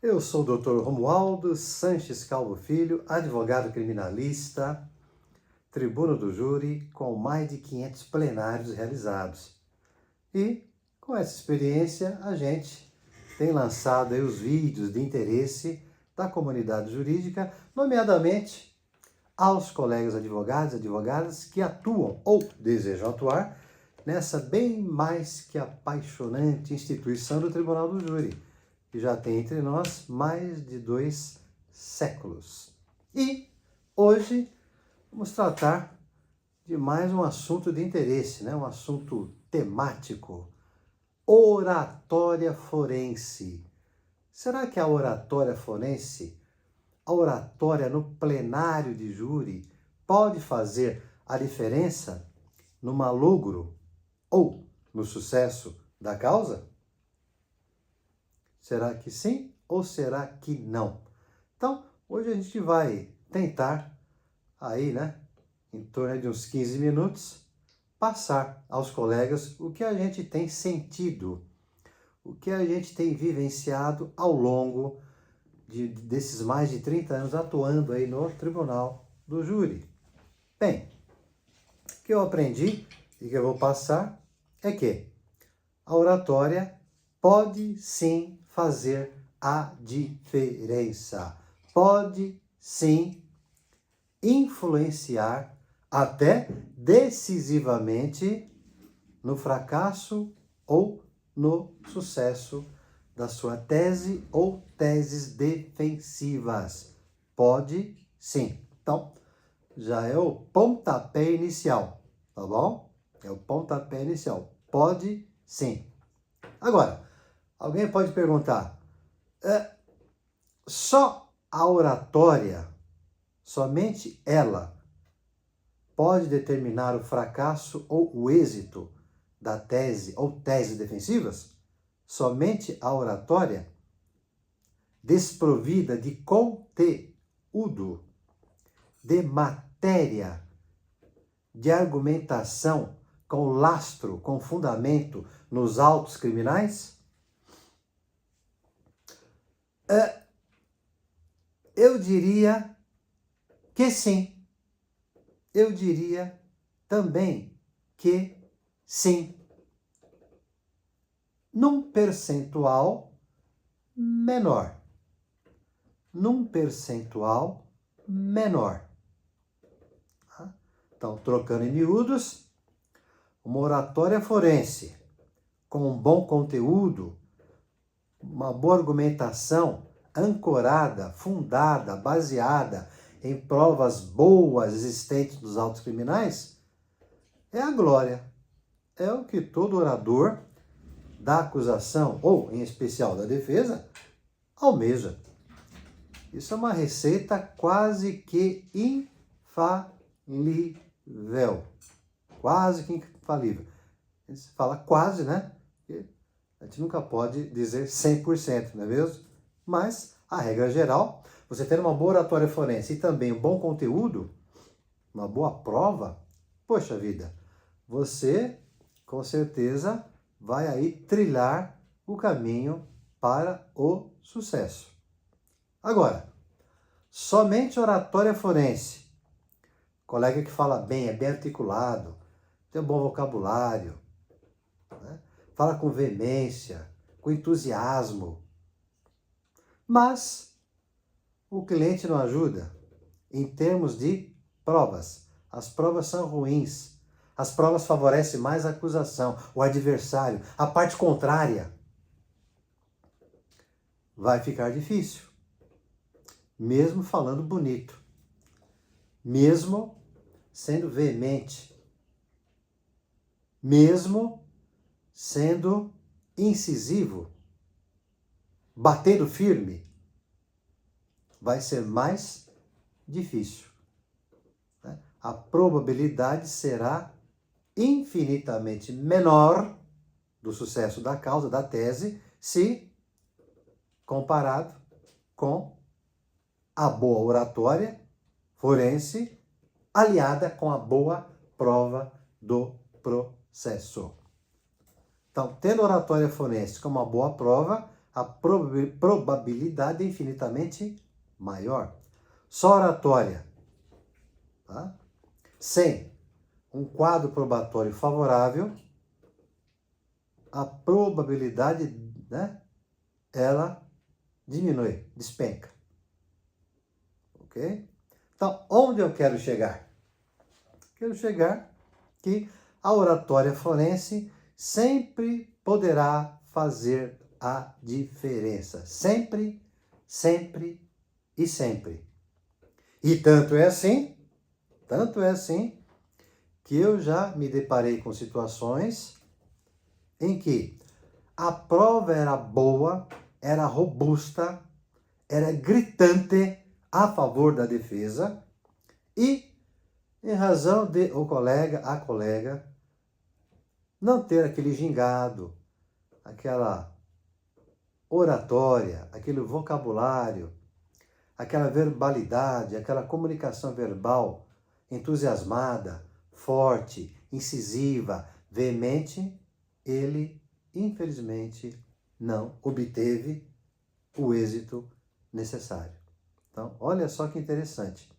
Eu sou o Dr. Romualdo Sanches Calvo Filho, advogado criminalista, tribuno do júri, com mais de 500 plenários realizados. E, com essa experiência, a gente tem lançado aí os vídeos de interesse da comunidade jurídica, nomeadamente aos colegas advogados e advogadas que atuam ou desejam atuar nessa bem mais que apaixonante instituição do Tribunal do Júri, que já tem entre nós mais de 2 séculos. E hoje vamos tratar de mais um assunto de interesse, um assunto temático: oratória forense. Será que a oratória forense, a oratória no plenário de júri, pode fazer a diferença no malogro ou no sucesso da causa? Será que sim ou será que não? Então, hoje a gente vai tentar aí, em torno de uns 15 minutos, passar aos colegas o que a gente tem sentido, o que a gente tem vivenciado ao longo desses mais de 30 anos atuando aí no Tribunal do Júri. Bem, o que eu aprendi e que eu vou passar é que a oratória pode sim fazer a diferença. Pode sim influenciar até decisivamente no fracasso ou no sucesso da sua tese ou teses defensivas. Pode sim. Então, já é o pontapé inicial, tá bom? É o pontapé inicial. Pode sim. Agora, alguém pode perguntar, só a oratória, somente ela, pode determinar o fracasso ou o êxito da tese ou teses defensivas? Somente a oratória, desprovida de conteúdo, de matéria, de argumentação, com lastro, com fundamento nos autos criminais? Eu diria que sim. Eu diria também que sim. Num percentual menor. Num percentual menor. Então, trocando em miúdos, uma oratória forense com um bom conteúdo, uma boa argumentação, ancorada, fundada, baseada em provas boas existentes nos autos criminais, é a glória. É o que todo orador da acusação, ou em especial da defesa, almeja. Isso é uma receita quase que infalível. Quase que infalível. A gente fala quase, Porque a gente nunca pode dizer 100%, não é mesmo? Mas a regra geral, você ter uma boa oratória forense e também um bom conteúdo, uma boa prova, poxa vida, você com certeza vai aí trilhar o caminho para o sucesso. Agora, somente oratória forense, colega que fala bem, é bem articulado, tem um bom vocabulário, fala com veemência, com entusiasmo, mas o cliente não ajuda em termos de provas. As provas são ruins. As provas favorecem mais a acusação, o adversário, a parte contrária. Vai ficar difícil. Mesmo falando bonito. Mesmo sendo veemente. Mesmo sendo incisivo. Batendo firme. Vai ser mais difícil. A probabilidade será infinitamente menor do sucesso da causa, da tese, se comparado com a boa oratória forense aliada com a boa prova do processo. Então, tendo oratória forense como uma boa prova, a probabilidade é infinitamente maior. Só oratória, tá? Sem um quadro probatório favorável, a probabilidade, né, ela diminui, despenca. Ok? Então, onde eu quero chegar? Quero chegar que a oratória forense sempre poderá fazer a diferença. Sempre, sempre e sempre. E tanto é assim que eu já me deparei com situações em que a prova era boa, era robusta, era gritante a favor da defesa e, em razão de a colega, não ter aquele gingado, aquela oratória, aquele vocabulário, aquela verbalidade, aquela comunicação verbal entusiasmada, forte, incisiva, veemente, ele, infelizmente, não obteve o êxito necessário. Então, olha só que interessante.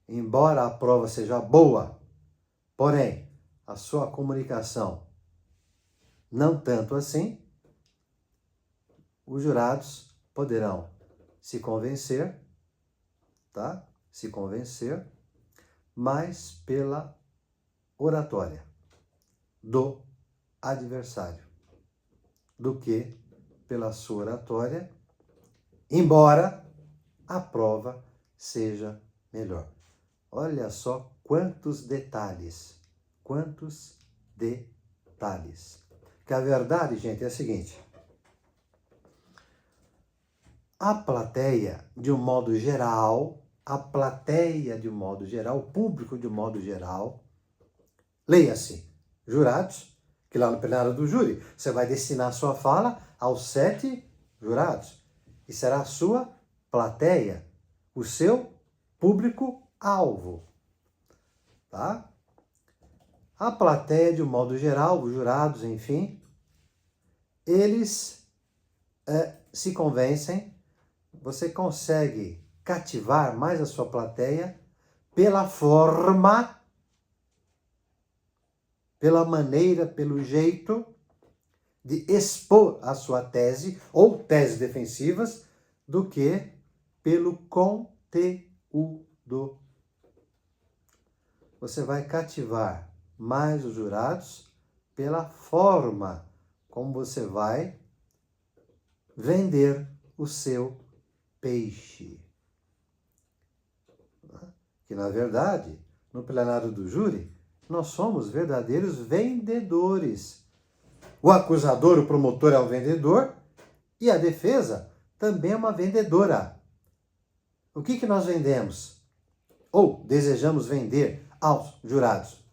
Embora a prova seja boa, porém, a sua comunicação não tanto assim, os jurados poderão se convencer, tá? Se convencer, mas pela oratória do adversário, do que pela sua oratória, embora a prova seja melhor. Olha só quantos detalhes, quantos detalhes. Que a verdade, gente, é a seguinte: a plateia, de um modo geral, o público de um modo geral, leia-se, jurados, que lá no plenário do júri, você vai destinar a sua fala aos 7 jurados. E será a sua plateia, o seu público-alvo. Tá? A plateia, de um modo geral, os jurados, enfim, eles se convencem, você consegue cativar mais a sua plateia pela forma, pela maneira, pelo jeito de expor a sua tese ou teses defensivas, do que pelo conteúdo. Você vai cativar mais os jurados pela forma como você vai vender o seu peixe. Que, na verdade, no plenário do júri, nós somos verdadeiros vendedores. O acusador, o promotor é um vendedor e a defesa também é uma vendedora. O que nós vendemos? Ou desejamos vender aos jurados?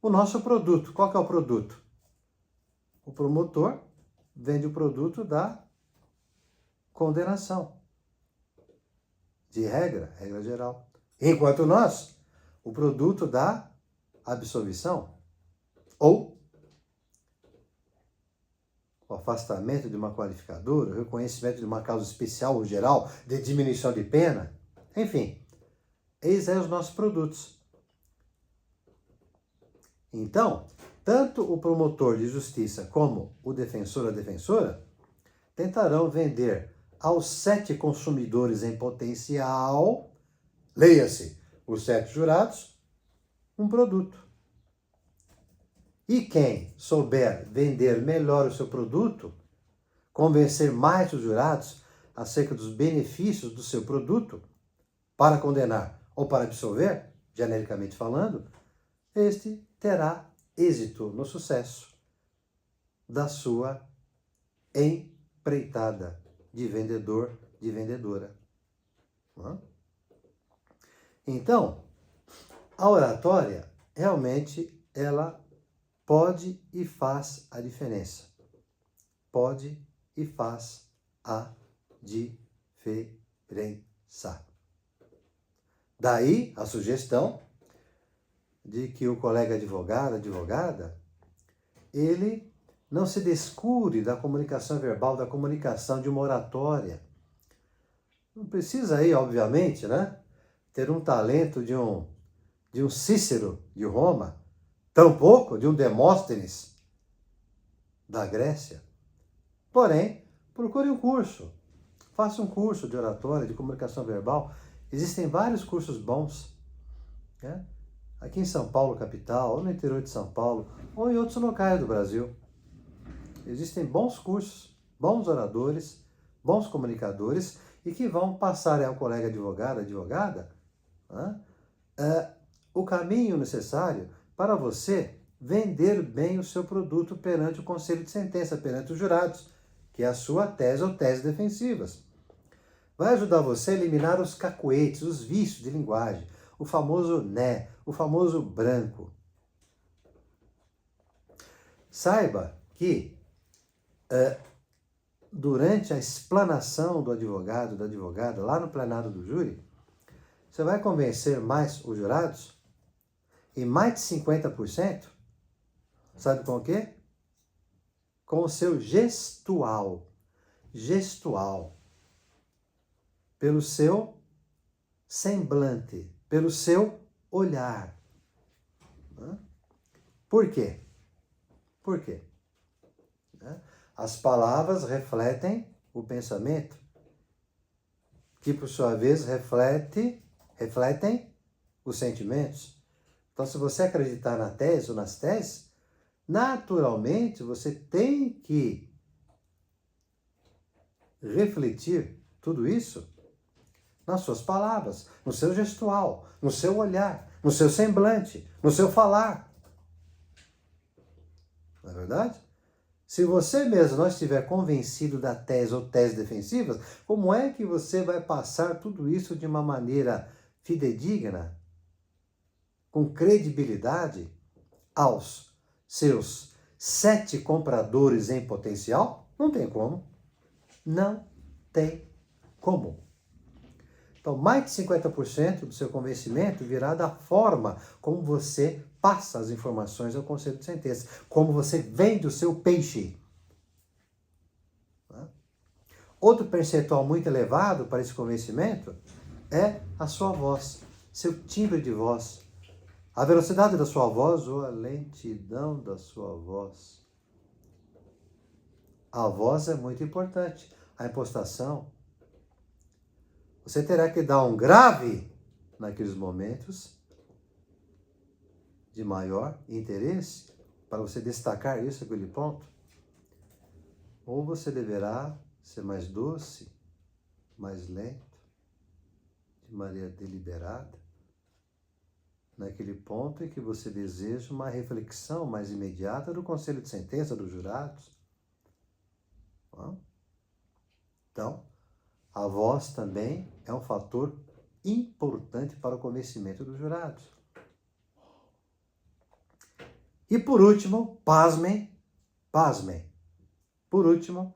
O nosso produto. Qual que é o produto? O promotor vende o produto da condenação. De regra geral. Enquanto nós, o produto da absolvição. Ou o afastamento de uma qualificadora, o reconhecimento de uma causa especial ou geral de diminuição de pena. Enfim, eis aí os nossos produtos. Então, tanto o promotor de justiça como o defensor ou a defensora tentarão vender aos 7 consumidores em potencial, leia-se, os 7 jurados, um produto. E quem souber vender melhor o seu produto, convencer mais os jurados acerca dos benefícios do seu produto, para condenar ou para absolver, genericamente falando, este terá êxito no sucesso da sua empreitada de vendedor, de vendedora. Então, a oratória, realmente, ela pode e faz a diferença. Pode e faz a diferença. Daí a sugestão de que o colega advogado, advogada, ele Não se descure da comunicação verbal, da comunicação de uma oratória. Não precisa aí, obviamente, né, ter um talento de um Cícero de Roma, tampouco de um Demóstenes da Grécia. Porém, procure um curso. Faça um curso de oratória, de comunicação verbal. Existem vários cursos bons, né? Aqui em São Paulo, capital, ou no interior de São Paulo, ou em outros locais do Brasil. Existem bons cursos, bons oradores, bons comunicadores, e que vão passar ao colega advogado, advogada, né, o caminho necessário para você vender bem o seu produto perante o conselho de sentença, perante os jurados, que é a sua tese ou tese defensivas. Vai ajudar você a eliminar os cacoetes, os vícios de linguagem, o famoso né, o famoso branco. Saiba que durante a explanação do advogado, da advogada, lá no plenário do júri, você vai convencer mais os jurados, e mais de 50%, sabe com o quê? Com o seu gestual. Gestual. Pelo seu semblante, pelo seu olhar. Por quê? Por quê? As palavras refletem o pensamento, que por sua vez refletem os sentimentos. Então, se você acreditar na tese ou nas teses, naturalmente você tem que refletir tudo isso nas suas palavras, no seu gestual, no seu olhar, no seu semblante, no seu falar. Não é verdade? Se você mesmo não estiver convencido da tese ou tese defensivas, como é que você vai passar tudo isso de uma maneira fidedigna, com credibilidade, aos seus 7 compradores em potencial? Não tem como. Não tem como. Então, mais de 50% do seu convencimento virá da forma como você passa as informações ao conselho de sentença, como você vende o seu peixe. Outro percentual muito elevado para esse convencimento é a sua voz, seu timbre de voz, a velocidade da sua voz ou a lentidão da sua voz. A voz é muito importante. A impostação, você terá que dar um grave naqueles momentos de maior interesse para você destacar isso, aquele ponto. Ou você deverá ser mais doce, mais lento, de maneira deliberada, naquele ponto em que você deseja uma reflexão mais imediata do conselho de sentença dos jurados. Então, a voz também é um fator importante para o convencimento dos jurados. E por último, pasmem, por último,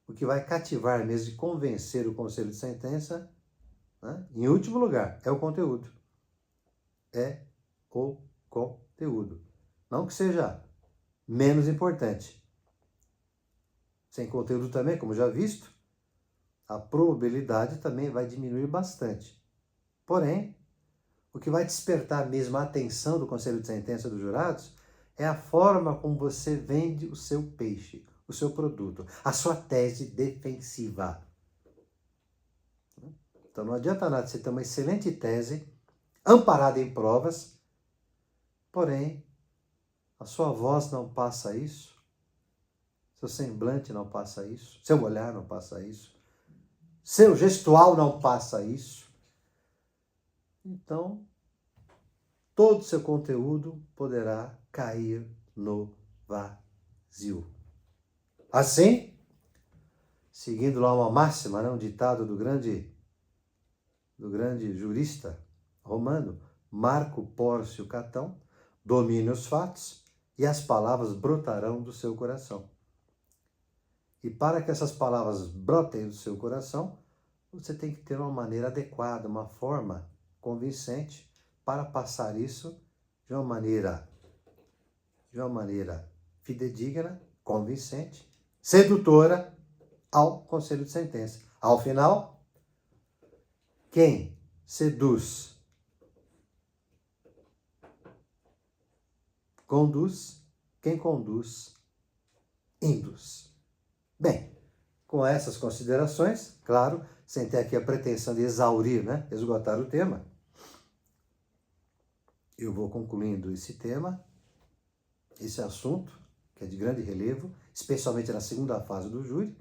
o que vai cativar mesmo e convencer o conselho de sentença, né, em último lugar, é o conteúdo. É o conteúdo. Não que seja menos importante. Sem conteúdo também, como já visto, a probabilidade também vai diminuir bastante. Porém, o que vai despertar mesmo a atenção do conselho de sentença dos jurados é a forma como você vende o seu peixe, o seu produto, a sua tese defensiva. Então não adianta nada você ter uma excelente tese, amparada em provas, porém, a sua voz não passa isso, seu semblante não passa isso, seu olhar não passa isso, seu gestual não passa isso. Então, todo o seu conteúdo poderá cair no vazio. Assim, seguindo lá uma máxima, né, um ditado do grande jurista romano, Marco Pórcio Catão, domine os fatos e as palavras brotarão do seu coração. E para que essas palavras brotem do seu coração, você tem que ter uma maneira adequada, uma forma convincente para passar isso de uma maneira fidedigna, convincente, sedutora ao conselho de sentença. Ao final, quem seduz, conduz, quem conduz, induz. Bem, com essas considerações, claro, sem ter aqui a pretensão de exaurir, né, esgotar o tema, eu vou concluindo esse tema, esse assunto, que é de grande relevo, especialmente na segunda fase do júri,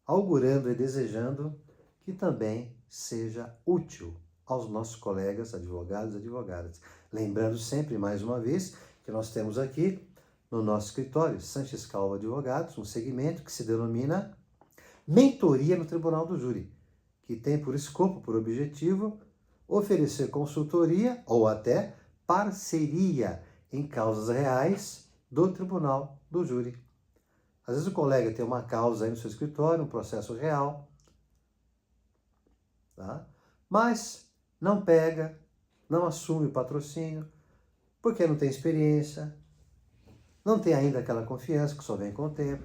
augurando e desejando que também seja útil aos nossos colegas advogados e advogadas. Lembrando sempre, mais uma vez, que nós temos aqui no nosso escritório, Sanches Calvo Advogados, um segmento que se denomina Mentoria no Tribunal do Júri, que tem por escopo, por objetivo, oferecer consultoria ou até parceria em causas reais do Tribunal do Júri. Às vezes o colega tem uma causa aí no seu escritório, um processo real, tá? Mas não pega, não assume o patrocínio, porque não tem experiência, não tem ainda aquela confiança que só vem com o tempo,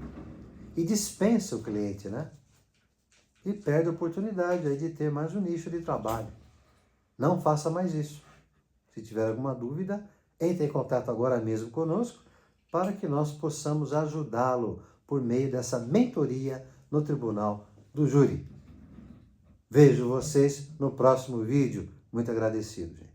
e dispensa o cliente, né? E perde a oportunidade aí de ter mais um nicho de trabalho. Não faça mais isso. Se tiver alguma dúvida, entre em contato agora mesmo conosco para que nós possamos ajudá-lo por meio dessa mentoria no Tribunal do Júri. Vejo vocês no próximo vídeo. Muito agradecido, gente.